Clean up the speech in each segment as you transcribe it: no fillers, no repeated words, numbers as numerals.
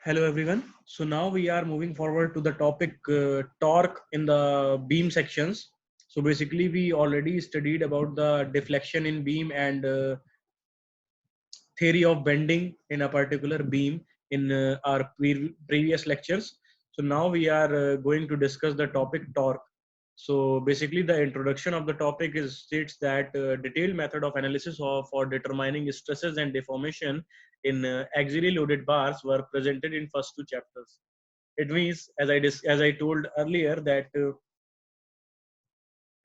Hello everyone. So now we are moving forward to the topic torque in the beam sections. So basically we already studied about the deflection in beam and theory of bending in a particular beam in our previous lectures. So now we are going to discuss the topic torque. So basically the introduction of the topic is states that detailed method of analysis of for determining stresses and deformation in axially loaded bars were presented in first two chapters. It means as I told earlier that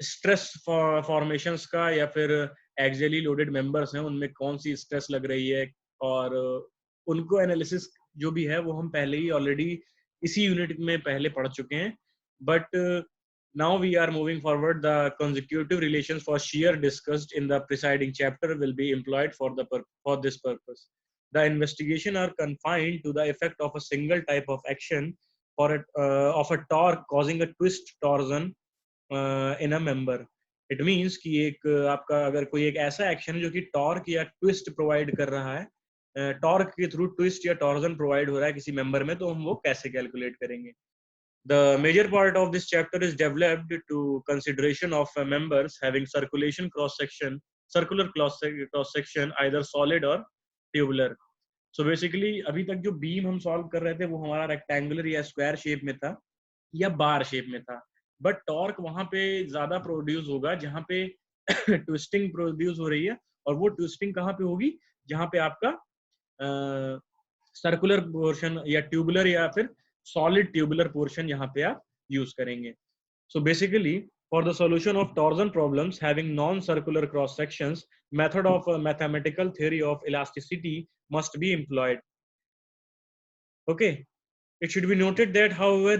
stress formations का या फिर axially loaded members हैं उनमें कौन सी stress लग रही है और उनको एनालिसिस जो भी है वो हम पहले ही ऑलरेडी इसी यूनिट में पहले पढ़ चुके हैं but now we are moving forward. The consecutive relations for shear discussed in the preceding chapter will be employed for this purpose. The investigation are confined to the effect of a single type of action of a torque causing a twist torsion in a member. It means कि एक आपका अगर कोई एक ऐसा action है जो कि टॉर्क या ट्विस्ट प्रोवाइड कर रहा है, टॉर्क के थ्रू ट्विस्ट या टॉर्जन प्रोवाइड हो रहा है किसी मेंबर में, तो हम वो कैसे कैलकुलेट करेंगे. The major part of this chapter is developed to consideration of members having circular cross section, either solid or tubular. So basically अभी तक जो बीम हम सॉल्व कर रहे थे वो हमारा रेक्टेंगुलर या स्क्वायर शेप में था या बार शेप में था, बट टॉर्क वहां पे ज्यादा प्रोड्यूस होगा जहां पे ट्विस्टिंग प्रोड्यूस हो रही है, और वो ट्विस्टिंग कहाँ पे होगी, जहां पे आपका सर्कुलर पोर्शन या ट्यूबुलर या फिर सॉलिड ट्यूबुलर पोर्शन यहाँ पे आप यूज करेंगे. So basically, for the solution of torsion problems having non-circular cross sections, method of mathematical theory of elasticity must be employed. Okay. It should be noted that, however,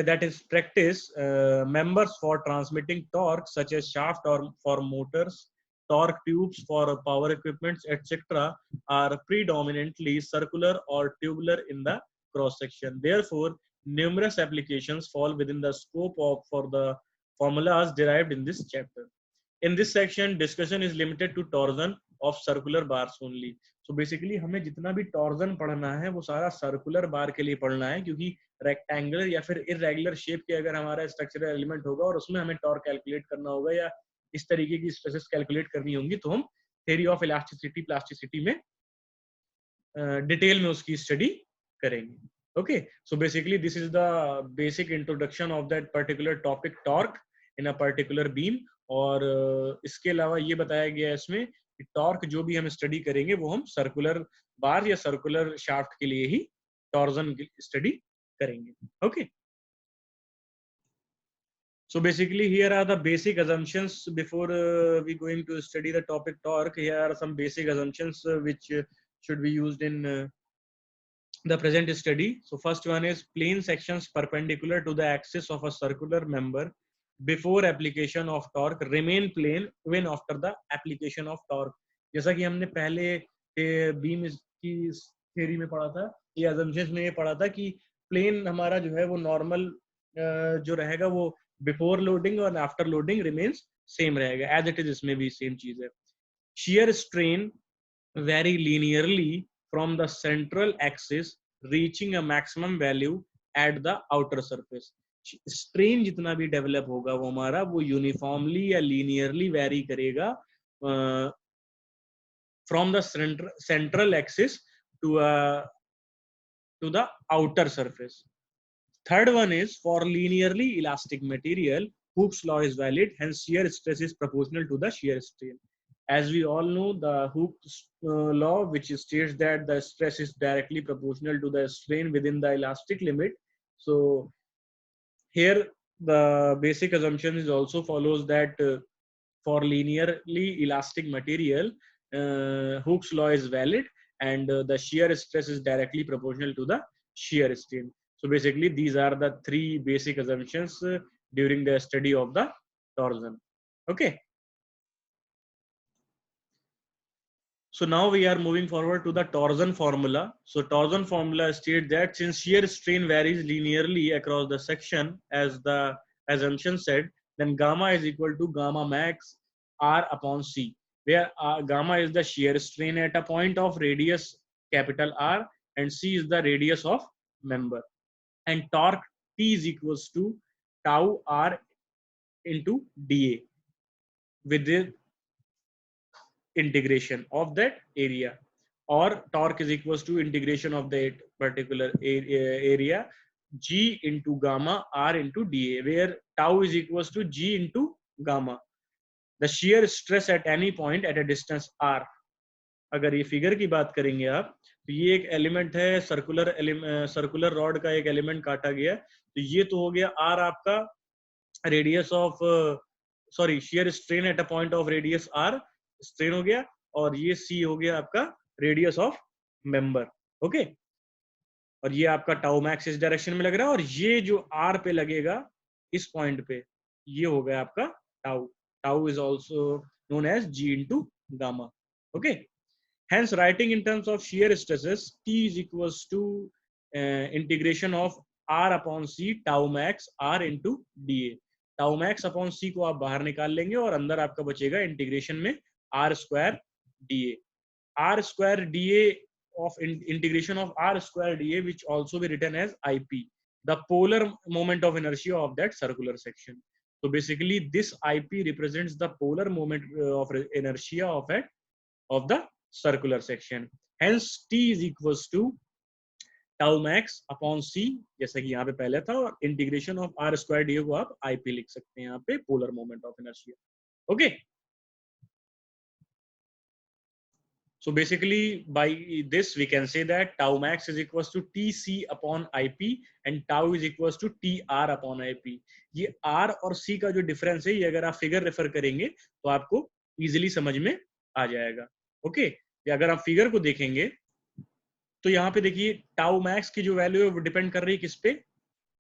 that is practice, members for transmitting torque, such as shaft or for motors, torque tubes for power equipments, etc., are predominantly circular or tubular in the cross section. Therefore, numerous applications fall within the scope of for the formulas derived in this chapter. In this section, discussion is limited to torsion of circular bars only. So basically हमें जितना भी torsion पढ़ना है वो सारा circular बार के लिए पढ़ना है, क्योंकि रेक्टेंगुलर या फिर इरेगुलर शेप के अगर हमारा स्ट्रक्चरल एलिमेंट होगा और उसमें हमें टॉर्क कैलकुलेट करना होगा या इस तरीके की स्ट्रेसेस कैलकुलेट करनी होंगी, तो हम थ्योरी ऑफ इलास्टिसिटी प्लास्टिसिटी में डिटेल में उसकी स्टडी करेंगे. Okay, so basically this is the basic introduction of that particular topic torque in a particular beam. और इसके अलावा ये बताया गया है इसमें कि टॉर्क जो भी हम स्टडी करेंगे वो हम सर्कुलर बार या सर्कुलर शाफ्ट के लिए ही टॉर्जन की स्टडी करेंगे. Okay, so basically here are the basic assumptions before we going to study the topic torque. Here are some basic assumptions which should be used in the present study. So first one is plane sections perpendicular to the axis of a circular member before application of torque remain plane even after the application of torque. जैसा कि हमने पहले beam की theory में पढ़ा था, ये assumptions में ये पढ़ा था कि प्लेन हमारा जो है वो नॉर्मल जो रहेगा वो बिफोर लोडिंग और आफ्टर लोडिंग रिमेन्स सेम रहेगा, एज इट इज इसमें भी सेम चीज है. shear strain vary linearly from the central axis reaching a maximum value at the outer surface. Strain जितना भी डेवलप होगा वो हमारा वो यूनिफॉर्मली या लीनियरली वेरी करेगा from the central axis to the outer surface. Third one is for linearly elastic material, Hooke's law is valid, hence shear stress is proportional to the shear strain. As we all know, the Hooke's law, which states that the stress is directly proportional to the strain within the elastic limit. So here the basic assumption is also follows that for linearly elastic material, Hooke's law is valid, and the shear stress is directly proportional to the shear strain. So basically these are the three basic assumptions during the study of the torsion. Okay. So now we are moving forward to the torsion formula. So torsion formula states that since shear strain varies linearly across the section, as the assumption said, then gamma is equal to gamma max R upon C, where gamma is the shear strain at a point of radius capital R and C is the radius of member, and torque T is equals to tau R into dA with the integration of that area, or torque is equals to integration of that particular area G into gamma R into dA, where tau is equals to G into gamma, the shear stress at any point at a distance R. अगर ये figure की बात करेंगे आप, तो ये एक element है, सर्कुलर रॉड का एक एलिमेंट काटा गया, तो ये तो हो गया आर आपका radius of sorry shear strain at a point of radius R strain हो गया, और ये सी हो गया आपका रेडियस ऑफ मेंबर. ओके, और ये आपका टाउ मैक्स इस डायरेक्शन में लग रहा है, और ये जो आर पे लगेगा इस पॉइंट पे, ये हो गया आपका tau. Tau is also known as G into gamma. Okay, hence writing in terms of shear stresses, T is equals to integration of R upon C tau max R into dA. tau max upon C को आप बाहर निकाल लेंगे और अंदर आपका बचेगा integration में R square dA. R square dA of integration of R square dA, which also be written as IP, the polar moment of inertia of that circular section. So basically this IP represents the polar moment of inertia of the circular section. Hence T is equals to tau max upon C, जैसा कि यहाँ पे पहले था, और integration of R square D को आप IP लिख सकते हैं यहाँ पे, polar moment of inertia. Okay, so basically by this we can say that tau max is equals to TC upon IP and tau is equals to TR upon IP. ये R और C का जो difference है, ये अगर आप figure refer करेंगे तो आपको इजीली समझ में आ जाएगा. ओके, अगर आप फिगर को देखेंगे तो यहाँ पे देखिए टाउ मैक्स की जो वैल्यू है वो डिपेंड कर रही है किस पे,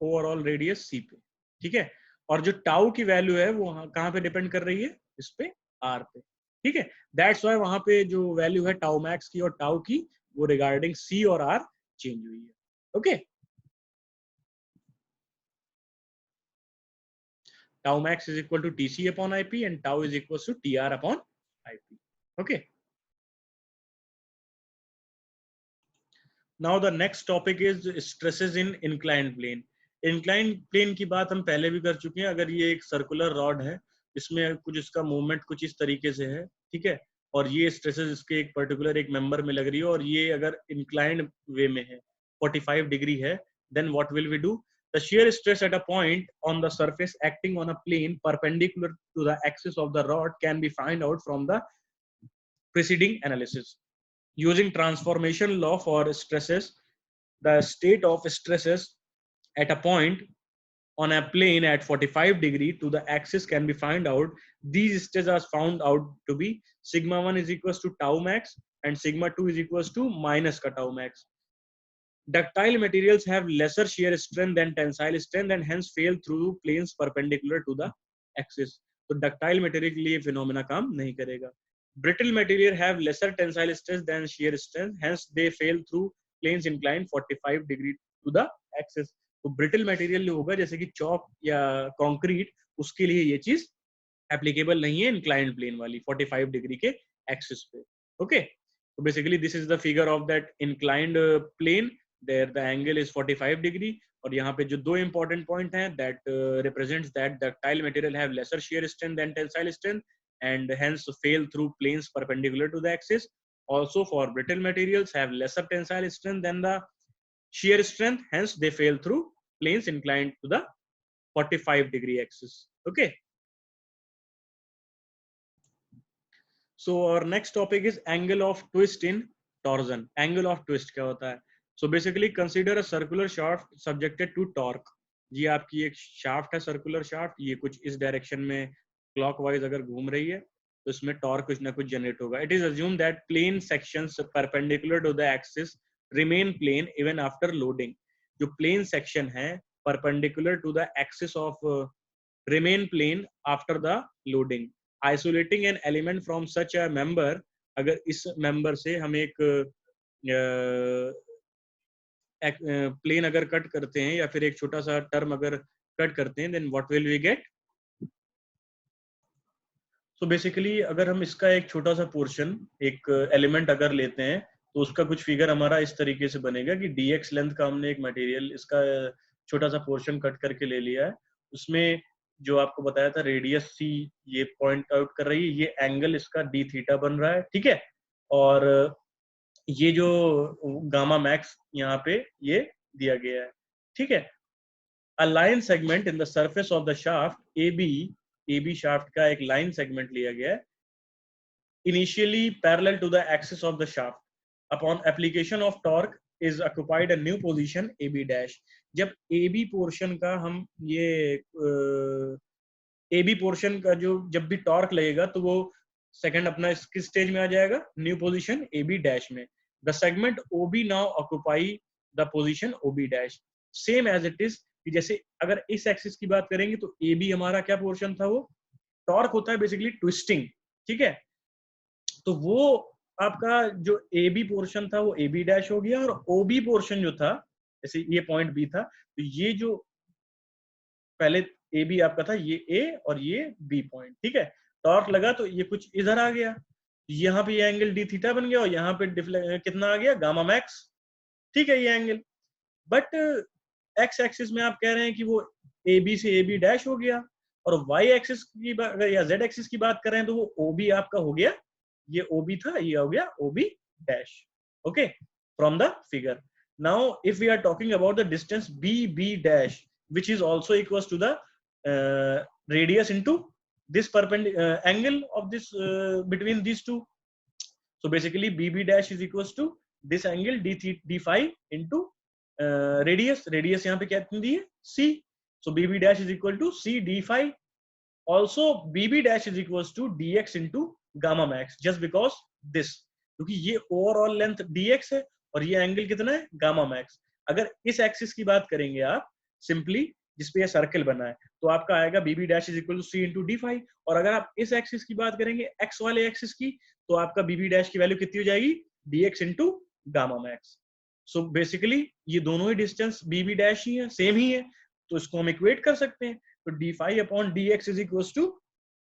ओवरऑल रेडियस सी पे. ठीक है, और जो टाउ की वैल्यू है वो कहाँ पे डिपेंड कर रही है, इस पे आर पे. ठीक है, दैट्स व्हाई वहां पे जो वैल्यू है टाउ मैक्स की और टाउ की, वो रिगार्डिंग सी और आर चेंज हुई है. Okay, tau max is equal to TC upon IP and tau is equal to TR upon IP. Okay, now the next topic is stresses in inclined plane. inclined plane की बात हम पहले भी कर चुके हैं. अगर ये एक सर्कुलर रॉड है, इसमें कुछ इसका मूवमेंट कुछ इस तरीके से है, ठीक है, और ये स्ट्रेसेस इसके एक पर्टिकुलर एक मेंबर में लग रही है, और ये अगर इंक्लाइंड वे में है, 45 डिग्री है, then what will we do? The shear stress at a point on the surface acting on a plane perpendicular to the axis of the rod can be found out from the preceding analysis. Using transformation law for stresses, the state of stresses at a point on a plane at 45 degree to the axis can be found out. These stresses are found out to be sigma 1 is equals to tau max and sigma 2 is equals to minus ka tau max. Ductile materials have lesser shear strength than tensile strength and hence fail through planes perpendicular to the axis. तो ductile material के लिए phenomena काम नहीं करेगा. Brittle material have lesser tensile stress than shear strength, hence they fail through planes inclined 45 degree to the axis. तो brittle material जो होगा, जैसे कि chalk या concrete, उसके लिए ये चीज applicable नहीं है inclined plane वाली 45 degree के axis पे. Okay, so basically this is the figure of that inclined plane. There the angle is 45 degree, और यहाँ पे जो दो important point हैं, that represents that ductile material have lesser shear strength than tensile strength and hence fail through planes perpendicular to the axis. Also for brittle materials have lesser tensile strength than the shear strength, hence they fail through planes inclined to the 45 degree axis. Okay, so our next topic is angle of twist in torsion. Angle of twist क्या होता है? So basically consider a circular shaft subjected to torque. ये आपकी एक shaft है, circular shaft, ये कुछ इस direction में clockwise अगर घूम रही है तो इसमें torque कुछ ना कुछ generate होगा. It is assumed that plane sections perpendicular to the axis remain plane even after loading. जो plane section है perpendicular to the axis of remain plane after the loading. Isolating an element from such a member, अगर इस member से हम एक plane अगर cut करते हैं या फिर एक छोटा सा टर्म अगर कट करते हैं, then what will we get? So basically अगर हम इसका एक छोटा सा पोर्शन, एक एलिमेंट अगर लेते हैं, तो उसका कुछ फिगर हमारा इस तरीके से बनेगा कि dx लेंथ का हमने एक मटेरियल इसका छोटा सा पोर्शन कट करके ले लिया है, उसमें जो आपको बताया था रेडियस सी ये पॉइंट आउट कर रही है, ये एंगल इसका डी थीटा बन रहा है, ठीक है। और ये जो गामा मैक्स यहाँ पे ये दिया गया है, ठीक है। A line segment in the surface of the shaft AB shaft का एक line segment लिया गया है, initially parallel to the axis of the shaft. Upon application of torque is occupied a new position AB dash. जब AB portion का हम ये AB portion का जो जब भी टॉर्क लगेगा तो वो सेकंड अपना किस स्टेज में आ जाएगा, न्यू पोजीशन AB डैश में. The segment OB now occupy the position OB dash. Same as it is कि जैसे अगर इस एक्सिस की बात करेंगे तो AB हमारा क्या पोर्शन था, वो टॉर्क होता है बेसिकली ट्विस्टिंग, ठीक है। तो वो आपका जो AB पोर्शन था वो AB डैश हो गया, और OB पोर्शन जो था जैसे ये पॉइंट B था, तो ये जो पहले AB आपका था ये A और ये B पॉइंट, ठीक है। टॉर्क लगा तो ये कुछ इधर आ गया, यहाँ पे ये एंगल डी थीटा बन गया और यहाँ पे कितना आ गया, गामा मैक्स, ठीक है ये एंगल। बट एक्स एक्सिस में आप कह रहे हैं कि वो AB से AB डैश हो गया, और वाई एक्सिस की बात या जेड एक्सिस की बात कर रहे हैं तो वो OB आपका हो गया, ये OB था, ये हो गया OB dash, okay, from the figure. Now if we are talking about the distance BB dash which is also equals to the radius into this angle of this between these two. So basically BB dash is equals to this angle d phi into radius यहाँ पे क्या दी है, C. So BB dash is equal to C d phi. Also BB dash is equals to dx into gamma max just because this, क्योंकि ये overall length dx है और ये angle कितना है, गामा मैक्स. अगर इस एक्सिस की बात करेंगे आप सिंपली जिसपे ये सर्कल बना है तो आपका आएगा BB dash is equal to C into d phi. और अगर आप इस एक्सिस की बात करेंगे एक्स वाले एक्सिस की तो आपका BB डैश की वैल्यू कितनी हो जाएगी, dx into gamma max. So basically ये दोनों ही डिस्टेंस BB डैश ही है, सेम ही है, तो इसको हम इक्वेट कर सकते हैं. तो d phi upon dx is equal to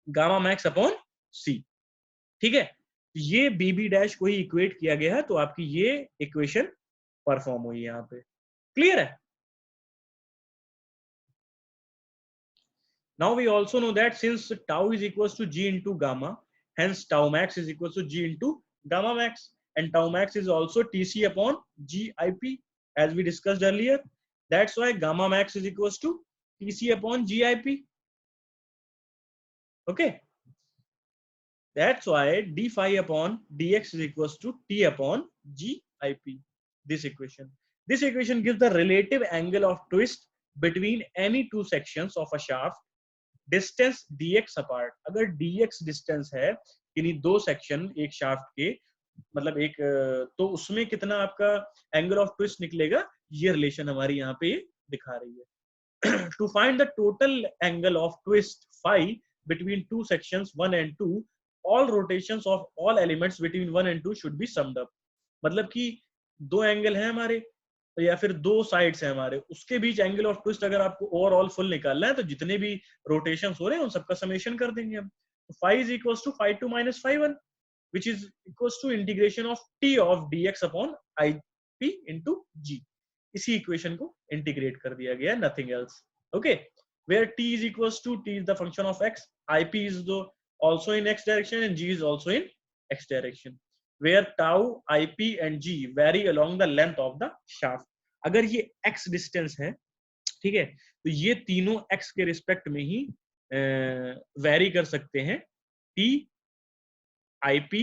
gamma max upon C, ठीक है. ये BB डैश को ही इक्वेट किया गया है, तो आपकी ये इक्वेशन परफॉर्म हुई यहाँ पे. क्लियर है? Now we also know that since tau is equals to G into gamma, hence tau max is equals to G into gamma max, and tau max is also TC upon GIP as we discussed earlier. That's why gamma max is equals to TC upon GIP. Okay. That's why d phi upon dx is equals to T upon GIP. This equation gives the relative angle of twist between any two sections of a shaft. Distance dx apart, अगर dx distance है किन्हीं दो section एक shaft के, मतलब एक, तो उसमें कितना आपका एंगल ऑफ ट्विस्ट निकलेगा, ये रिलेशन हमारी यहाँ पे दिखा रही है. To find the total angle of twist phi between two sections 1 and 2, all rotations of all elements between 1 and 2 should be summed up. मतलब कि दो एंगल है हमारे या फिर दो साइड्स हैं हमारे, उसके बीच एंगल ऑफ ट्विस्ट अगर आपको ओवरऑल फुल निकालना है तो जितने भी रोटेशंस हो रहे हैं उन सबका समेशन कर देंगे हम. Phi is equals to phi 2 minus phi 1 which is equals to integration of t of dx upon ip into g. इसी इक्वेशन को इंटीग्रेट कर दिया गया, nothing else. Okay, where t is equals to t is the function of x, ip is the also in x direction and g is also in x direction, where tau, ip and g vary along the length of the shaft. अगर ये x distance है, ठीक है, तो ये तीनों x के respect में ही वैरी कर सकते हैं. t, ip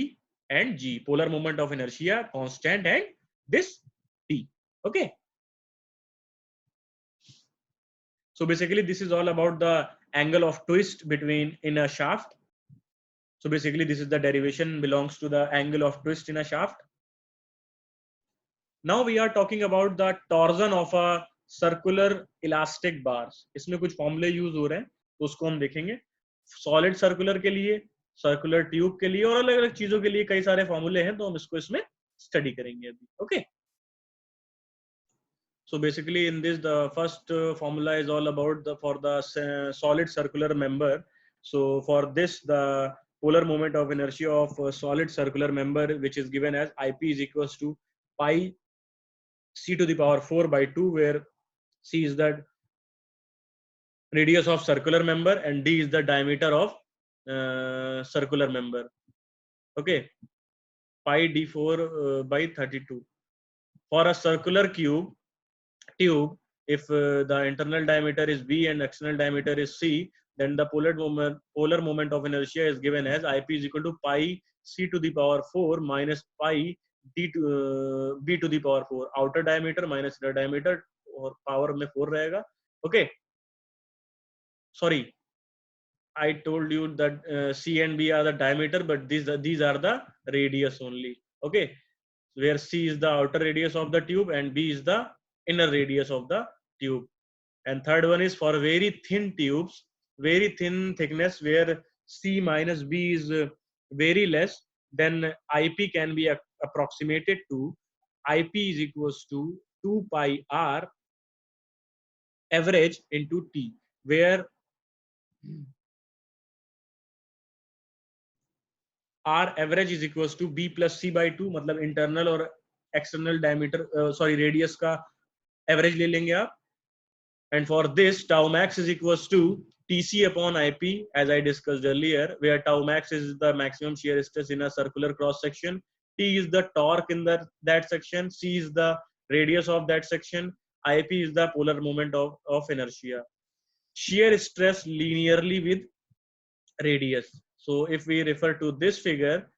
and g, polar moment of inertia constant and this t. Okay, so basically this is all about the angle of twist between in a shaft. So basically this is the derivation belongs to the angle of twist in a shaft. Now we are talking about the torsion of a circular elastic bars. इसमें कुछ फॉर्मूले use हो रहे हैं तो उसको हम देखेंगे. सॉलिड सर्कुलर के लिए, सर्कुलर ट्यूब के लिए और अलग अलग चीजों के लिए कई सारे फॉर्मूले हैं, तो हम इसको इसमें स्टडी करेंगे अभी. Okay, so basically in this the first formula is all about the for the solid circular member. So for this the polar moment of inertia of a solid circular member, which is given as IP is equals to pi c to the power 4 by 2, where c is the radius of circular member and d is the diameter of circular member. Okay, pi d4 by 32. For a circular tube, if the internal diameter is b and external diameter is c, then the polar moment of inertia is given as ip is equal to pi c to the power 4 minus pi b to the power 4. outer diameter minus inner diameter, और power में 4 रहेगा. Okay, sorry, I told you that c and b are the diameter, but these are the radius only. Okay, where c is the outer radius of the tube and b is the inner radius of the tube. And third one is for very thin tubes, very thin thickness, where c minus b is very less, then ip can be approximated to ip is equals to 2 pi r average into t, where r average is equals to b plus c by 2, मतलब internal और external diameter sorry radius का average ले लेंगे आप. And for this, tau max is equals to Tc upon Ip, as I discussed earlier, where tau max is the maximum shear stress in a circular cross section, T is the torque in that section, C is the radius of that section, Ip is the polar moment of inertia. Shear stress linearly with radius. So if we refer to this figure,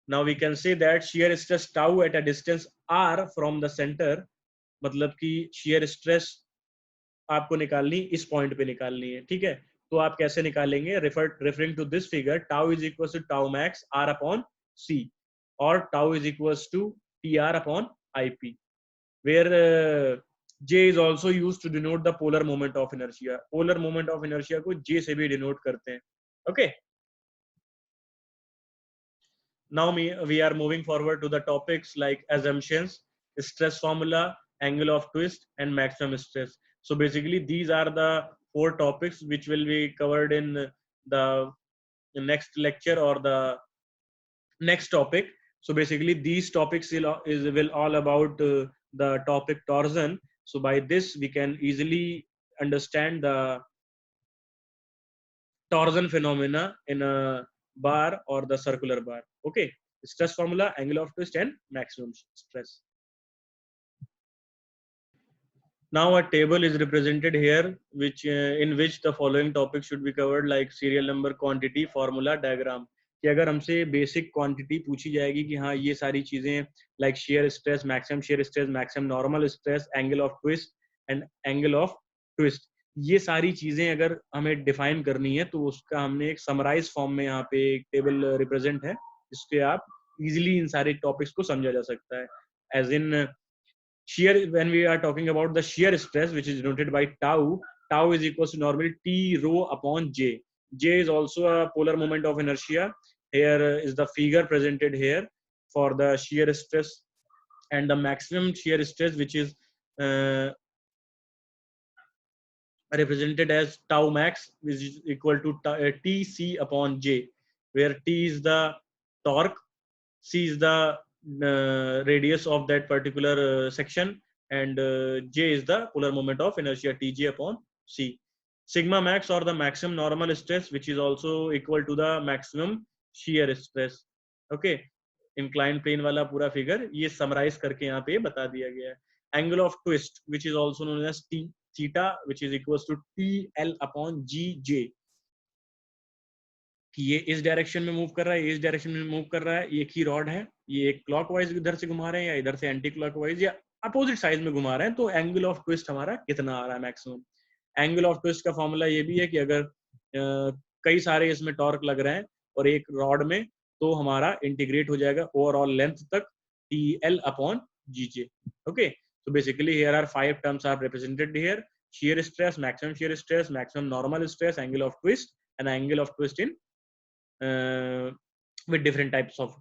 now we can say that shear stress tau at a distance r from the center, मतलब कि shear stress आपको निकालनी इस point पे निकालनी है. ठीक है, तो आप कैसे निकालेंगे? Referring to this figure, tau is equal to tau max R upon C, और tau is equal to T R upon I P, where J is also use to denote the polar moment of inertia. Polar moment of inertia को J से भी denote करते हैं. Okay, now we are moving forward to the topics like assumptions, stress formula, angle of twist, and maximum stress. So basically these are the 4 topics which will be covered in the next lecture or the next topic. So basically these topics will all about the topic torsion. So by this we can easily understand the torsion phenomena in a bar or the circular bar. Okay, stress formula, angle of twist, and maximum stress. Now a table is represented here, which in which the following topics should be covered, like serial number, quantity, formula, diagram. कि अगर हमसे basic quantity पूछी जाएगी कि हाँ ये सारी चीजें like shear stress, maximum normal stress, angle of twist and angle of twist, ये सारी चीजें अगर हमें डिफाइन करनी है तो उसका हमने एक समराइज फॉर्म में यहाँ पे एक टेबल रिप्रेजेंट है, जिसके आप इजिली इन सारे टॉपिक्स को समझा जा सकता है. As in shear, when we are talking about the shear stress, which is denoted by tau is equals to normally t rho upon j. J is also a polar moment of inertia. Here is the figure presented here for the shear stress, and the maximum shear stress, which is represented as tau max, which is equal to tc upon j, where t is the torque, c is the radius of that particular section, and j is the polar moment of inertia, tj upon c. Sigma max or the maximum normal stress, which is also equal to the maximum shear stress. Okay, inclined plane वाला पूरा figure ये summarise करके यहाँ पे बता दिया गया है. Angle of twist, which is also known as theta, which is equals to tl upon gj, कि ये इस डायरेक्शन में मूव कर रहा है, ये इस डायरेक्शन में मूव कर रहा है, एक ही रॉड है, ये एक क्लॉकवाइज इधर से घुमा रहे हैं या इधर से एंटी क्लॉकवाइज या अपोजिट साइड में घुमा रहे हैं, तो एंगल ऑफ ट्विस्ट हमारा कितना आ रहा है मैक्सिमम. एंगल ऑफ ट्विस्ट का फॉर्मूला ये भी है कि अगर कई सारे इसमें टॉर्क लग रहे हैं और एक रॉड में, तो हमारा इंटीग्रेट हो जाएगा ओवरऑल लेंथ तक TL upon GJ. Okay, so basically here are 5 terms are represented here: shear stress, maximum normal stress, angle of twist, and angle of twist in with different types of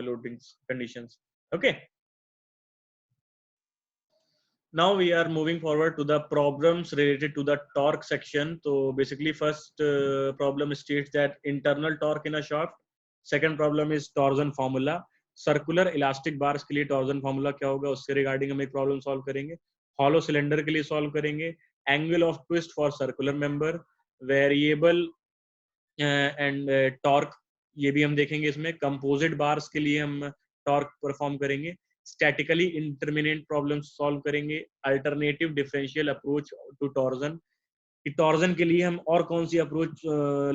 loadings conditions. Okay, Now we are moving forward to the problems related to the torque section. So basically first problem states that internal torque in a shaft. Second problem is torsion formula. Circular elastic bars के लिए torsion formula क्या होगा, उससे regarding हम एक problem solve करेंगे. Hollow cylinder के लिए सॉल्व करेंगे. Angle of twist for circular member, variable and torque ये भी हम देखेंगे इसमें. कंपोजिट बार्स के लिए हम टॉर्क परफॉर्म करेंगे. स्टैटिकली इंटरमिनेंट प्रॉब्लम्स सॉल्व करेंगे. Alternative differential approach to torsion, कि टॉर्जन के लिए हम और कौन सी अप्रोच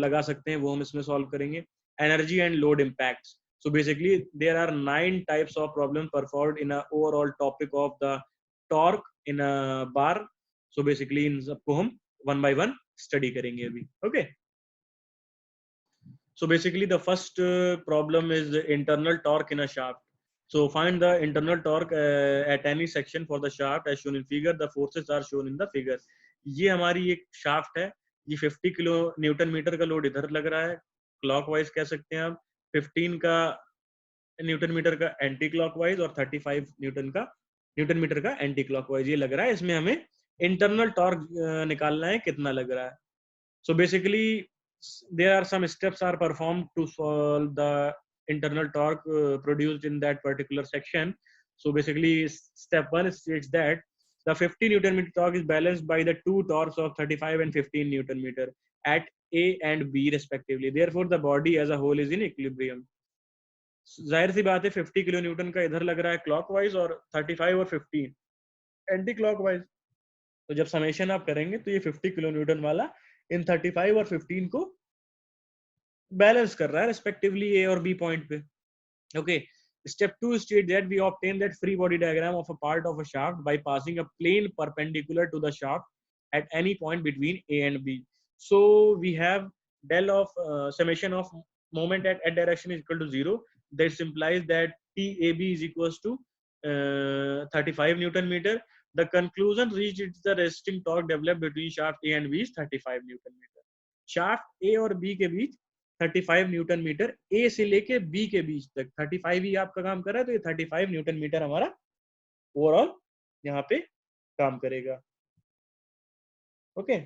लगा सकते हैं वो हम इसमें सॉल्व करेंगे. Energy and load impacts. So basically there are 9 types of problem performed in a overall topic of the torque in a bar. So basically इन सबको हम one by one study करेंगे अभी. Okay. So basically the first problem is the internal torque in a shaft. So find the internal torque at any section for the shaft as shown in figure. The forces are shown in the figure. ये हमारी एक shaft है. ये 50 kilo Newton metre का load इधर लग रहा है, क्लॉकवाइज कह सकते हैं आप. 15 का न्यूटन मीटर का एंटी क्लॉकवाइज और 35 न्यूटन मीटर का एंटी क्लॉकवाइज ये लग रहा है. इसमें हमें इंटरनल टॉर्क निकालना है कितना लग रहा है. So basically there are some steps are performed to solve the internal torque produced in that particular section. So basically step 1 states that the 50 newton meter torque is balanced by the two torques of 35 and 15 newton meter at A and B respectively. Therefore the body as a whole is in equilibrium. जाहिर सी बात है 50 kilo Newton का इधर लग रहा है clockwise और 35 और 15 एंटी क्लॉकवाइज. तो जब समेशन आप करेंगे तो ये 50 किलो न्यूटन वाला इन 35 और 15 को बैलेंस कर रहा है रेस्पेक्टिवली ए और बी पॉइंट पे. Okay. Step 2 states that we obtain that free body diagram of a part of a shaft by passing a plane perpendicular to the shaft at any point between A and B. So we have del of summation of moment at direction is equal to 0. This implies that TAB is equals to 35 Newton meter. The conclusion reached is the resisting torque developed between shaft A and B is 35 Newton meter. Shaft ए और B के बीच 35 Newton metre, ए से लेके B के बीच तक 35 ही आपका काम कर रहा है, तो ये 35 न्यूटन मीटर हमारा ओवरऑल यहाँ पे काम करेगा. Okay.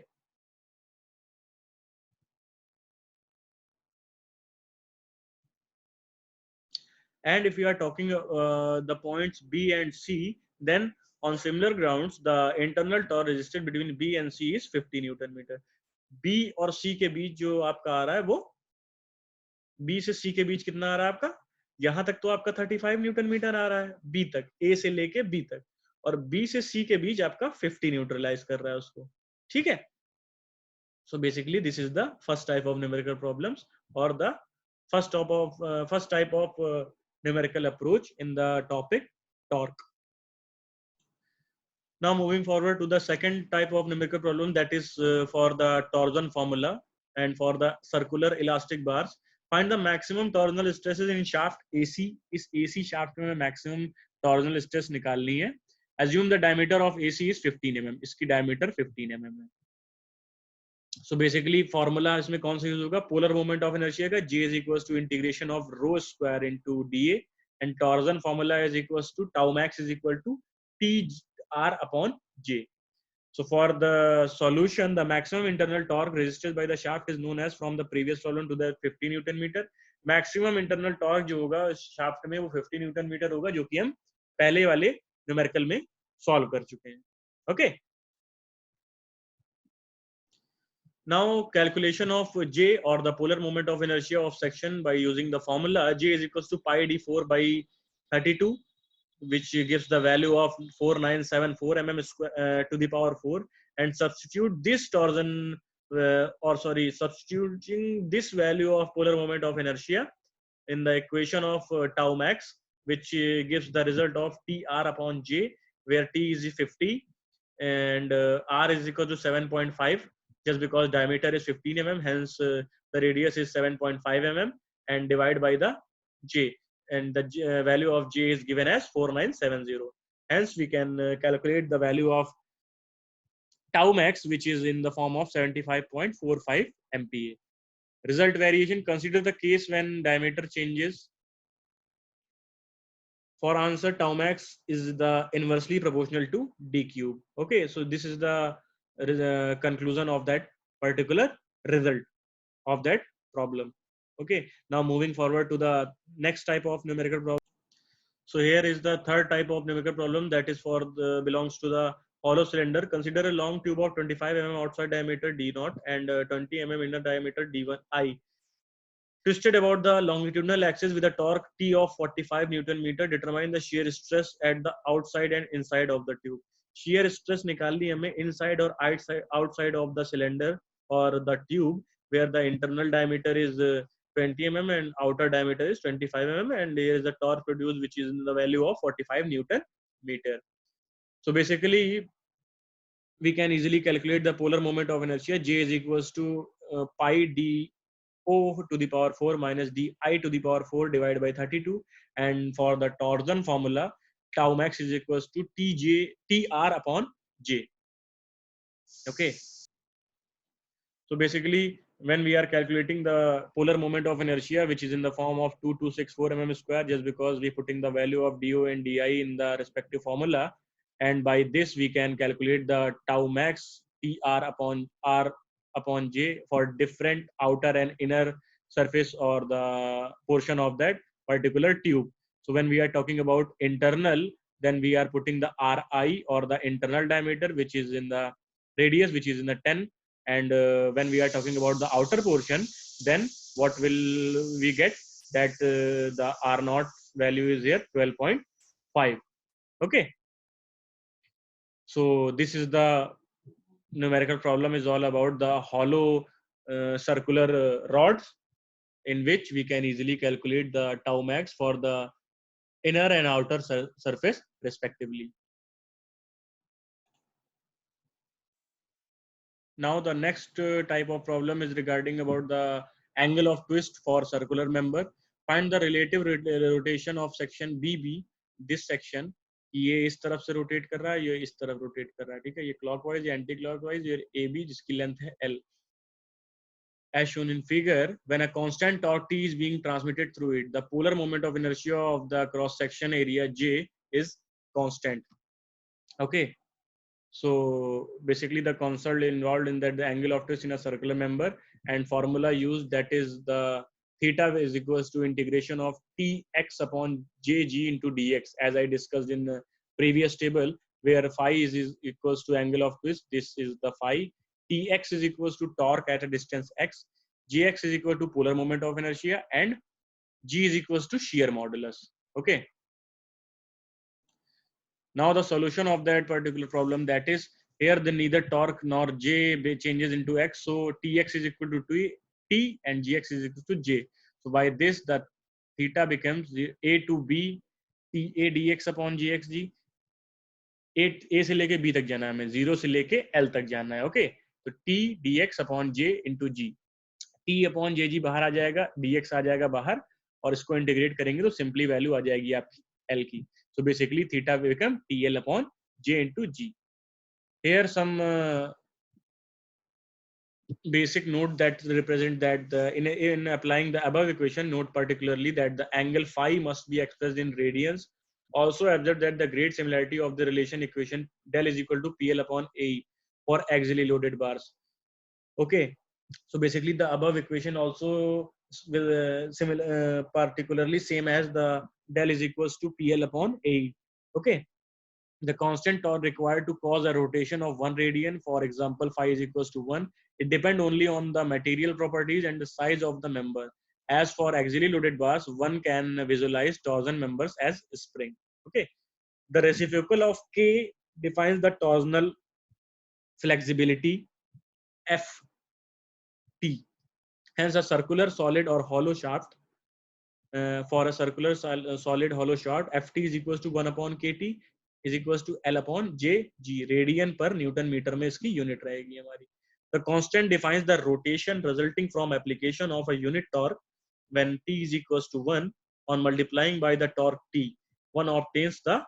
And if you are talking the points B and C, then on similar grounds the internal torque resisted between B and C is 50 Newton meter. B और C के बीच जो आपका आ रहा है वो B से C के बीच कितना आ रहा है आपका, यहां तक तो आपका 35 न्यूटन मीटर आ रहा है B तक, A से लेके B तक, और B से C के बीच आपका 50 न्यूट्रलाइज कर रहा है उसको. ठीक है. So basically this is the first type of numerical problems or the first type of numerical approach in the topic torque. Now moving forward to the second type of numerical problem, that is for the torsion formula and for the circular elastic bars. Find the maximum torsional stresses in shaft AC. इस AC shaft में maximum torsional stress निकालनी है. Assume the diameter of AC is 15 mm. इसकी diameter 15 mm है. So basically formula इसमें कौन सा use होगा, पोलर मोमेंट ऑफ इनर्शिया का J is equals to integration of rho square into dA, and torsion formula is equals to tau max is equal to TR upon J. So for the solution, the maximum internal torque resisted by the shaft is known as, from the previous problem to the 50 Newton meter. Maximum internal torque जो होगा shaft में वो 50 Newton meter होगा, जो कि हम पहले वाले numerical में solve कर चुके हैं. Okay. Now calculation of J or the polar moment of inertia of section by using the formula J is equals to pi d4 by 32, which gives the value of 4974 mm square to the power 4, and substitute this torsion substituting this value of polar moment of inertia in the equation of tau max, which gives the result of TR upon J, where T is 50 and R is equal to 7.5, just because diameter is 15 mm, hence the radius is 7.5 mm, and divide by the J, and the value of J is given as 4970. Hence we can calculate the value of tau max, which is in the form of 75.45 MPa. Result variation: consider the case when diameter changes For answer, tau max is the inversely proportional to d cube. Okay, so this is the conclusion of that particular result of that problem. Okay, now moving forward to the next type of numerical problem. So here is the third type of numerical problem, that is for the belongs to the hollow cylinder. Consider a long tube of 25 mm outside diameter d naught and 20 mm inner diameter d1 I, twisted about the longitudinal axis with a torque T of 45 Newton meter. Determine the shear stress at the outside and inside of the tube. Shear stress निकालनी हमें inside और outside of the cylinder or the tube, where the internal diameter is 20 mm and outer diameter is 25 mm, and here is the torque produced, which is in the value of 45 Newton meter. So basically, we can easily calculate the polar moment of inertia. J is equals to pi d O to the power 4 minus di to the power 4 divided by 32, and for the torsion formula, tau max is equals to tr upon j. Okay, so basically, when we are calculating the polar moment of inertia, which is in the form of 2264 mm square, just because we putting the value of do and di in the respective formula, and by this we can calculate the tau max tr upon r upon j for different outer and inner surface or the portion of that particular tube. So when we are talking about internal, then we are putting the ri or the internal diameter, which is in the radius, which is in the 10, and when we are talking about the outer portion, then what will we get? That the r naught value is here 12.5. Okay, so this is the numerical problem, is all about the hollow circular rods, in which we can easily calculate the tau max for the inner and outer surface respectively. Now the next type of problem is regarding about the angle of twist for circular member. Find the relative rotation of section BB. This section, ये इस तरफ से rotate कर रहा है, ये इस तरफ रोटेट कर रहा है, ठीक है, ये क्लॉकवाइज या एंटी क्लॉकवाइज, ये AB जिसकी लेंथ है L. As shown in figure, when a constant torque T is being transmitted through it, the polar moment of inertia of the cross section area J is constant. Okay, so basically the constant involved in that, the angle of twist in a circular member, and formula used, that is the theta is equals to integration of Tx upon Jg into dx, as I discussed in the previous table, where phi is equals to angle of twist. This is the phi. Tx is equals to torque at a distance x. Jx is equal to polar moment of inertia, and G is equals to shear modulus. Okay. Now the solution of that particular problem, that is here the neither torque nor j changes into x, so tx is equal to t and gx is equal to j. So by this, the theta becomes a to b t a dx upon gxg. a से लेके b तक जाना है हमें, 0 से लेके l तक जाना है. ओके, तो t dx upon j into g, t अपॉन जे जी बाहर आ जाएगा, dx आ जाएगा बाहर, और इसको इंटीग्रेट करेंगे तो सिंपली वैल्यू आ जाएगी आपकी l की. So basically theta will become TL upon J into G. Here some basic note that represent that in applying the above equation, note particularly that the angle phi must be expressed in radians. Also observe that the great similarity of the relation equation del is equal to PL upon AE for axially loaded bars. Okay, so basically the above equation also will similar particularly same as the del is equals to PL upon AE. Okay, the constant torque required to cause a rotation of 1 radian, for example phi is equals to 1, it depends only on the material properties and the size of the member. As for axially loaded bars, one can visualize torsion members as spring. Okay, the reciprocal of K defines the torsional flexibility Ft. Hence a circular solid or hollow shaft, for a circular solid hollow shaft, Ft is equals to 1 upon Kt is equals to L upon Jg, radian per Newton meter में इसकी unit रहेगी हमारी. The constant defines the rotation resulting from application of a unit torque when T is equals to 1 on multiplying by the torque T. One obtains the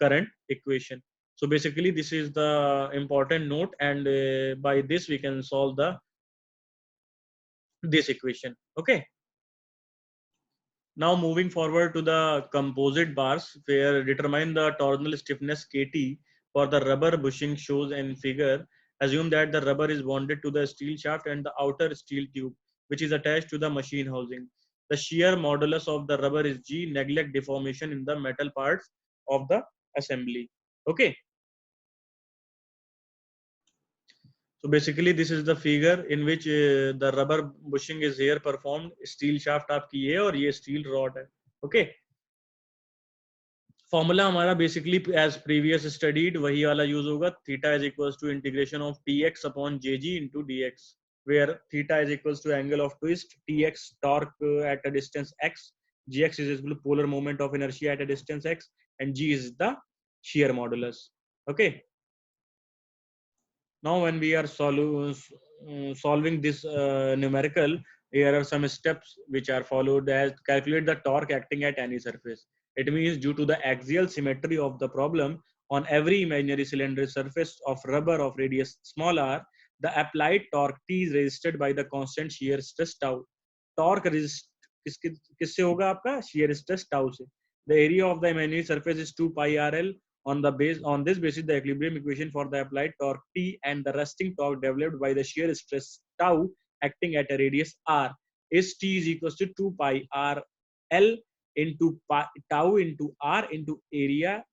current equation. So basically this is the important note, and by this we can solve this equation. Okay. Now moving forward to the composite bars, where determine the torsional stiffness KT for the rubber bushing shows in figure. Assume that the rubber is bonded to the steel shaft and the outer steel tube, which is attached to the machine housing. The shear modulus of the rubber is G. Neglect deformation in the metal parts of the assembly. Okay. So basically this is the figure in which the rubber bushing is here performed. Steel shaft आपकी ये और ये steel rod है. Okay. Formula हमारा basically as previous studied वही वाला use होगा. Theta is equals to integration of T x upon J G into d x, where theta is equals to angle of twist, T x torque at a distance x, G x is equal to polar moment of inertia at a distance x, and G is the shear modulus. Okay. Now when we are solving this numerical, here are some steps which are followed as calculate the torque acting at any surface. It means due to the axial symmetry of the problem, on every imaginary cylindrical surface of rubber of radius small r, the applied torque T is resisted by the constant shear stress tau. Torque किससे होगा आपका? shear stress tau से. The area of the imaginary surface is 2 pi rl. On this basis, the equilibrium equation for the applied torque T and the resting torque developed by the shear stress tau acting at a radius r is T is equals to 2 pi r L into tau into r into area.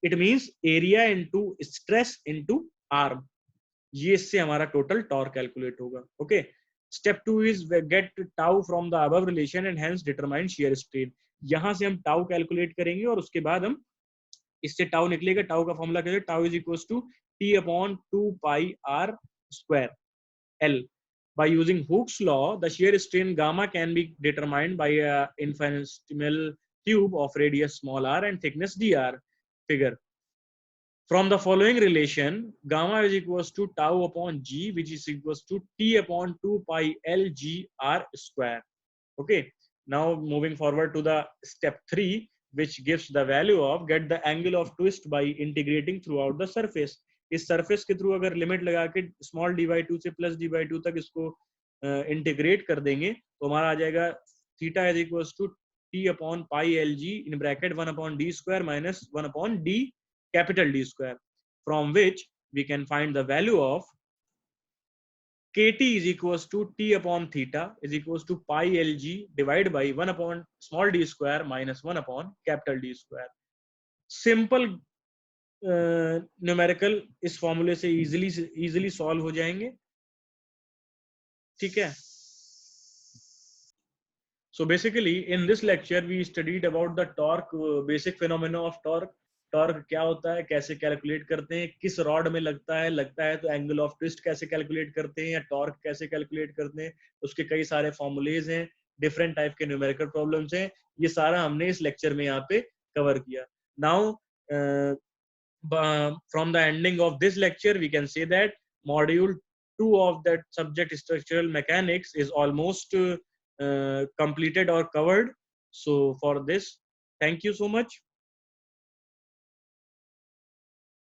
It means area into stress into r. ये इससे हमारा total torque calculate होगा. Okay. Step 2 is get tau from the above relation and hence determine shear strain. यहां से हम tau calculate करेंगे और उसके बाद हम इससे टाउ निकलेगा. टाउ का फॉर्मूला क्या है? Tau is equals to T upon 2 pi R square L. By using Hooke's law, the shear strain gamma can be determined by a infinitesimal tube of radius small r and thickness dr. Figure. From the following relation, gamma is equals to tau upon g, which is equals to t upon 2 pi l g r square. Okay. Now moving forward to the step 3, which gives the value of get the angle of twist by integrating throughout the surface. इस surface के through अगर limit लगा के small D by 2 से plus D by 2 तक इसको integrate कर देंगे तो हमारा आ जाएगा theta is equals to T upon pi L G in bracket 1 upon d square minus 1 upon d capital D square, from which we can find the value of KT is equals to T upon theta is equals to pi Lg divided by 1 upon small d square minus 1 upon capital D square. Simple numerical इस फॉर्मूले से easily solve हो जाएंगे. ठीक है. So basically in this lecture we studied about the torque, basic phenomena of torque. Torque क्या होता है, कैसे कैलकुलेट करते हैं, किस रॉड में लगता है तो एंगल ऑफ ट्विस्ट कैसे कैलकुलेट करते हैं या टॉर्क कैसे कैलकुलेट करते हैं, उसके कई सारे फॉर्मूलेज हैं, डिफरेंट टाइप के न्यूमेरिकल प्रॉब्लम्स हैं. ये सारा हमने इस लेक्चर में यहाँ पे कवर किया. Now from the ending of this lecture we can say that module 2 of that subject structural mechanics is almost completed or covered. So for this, thank you so much.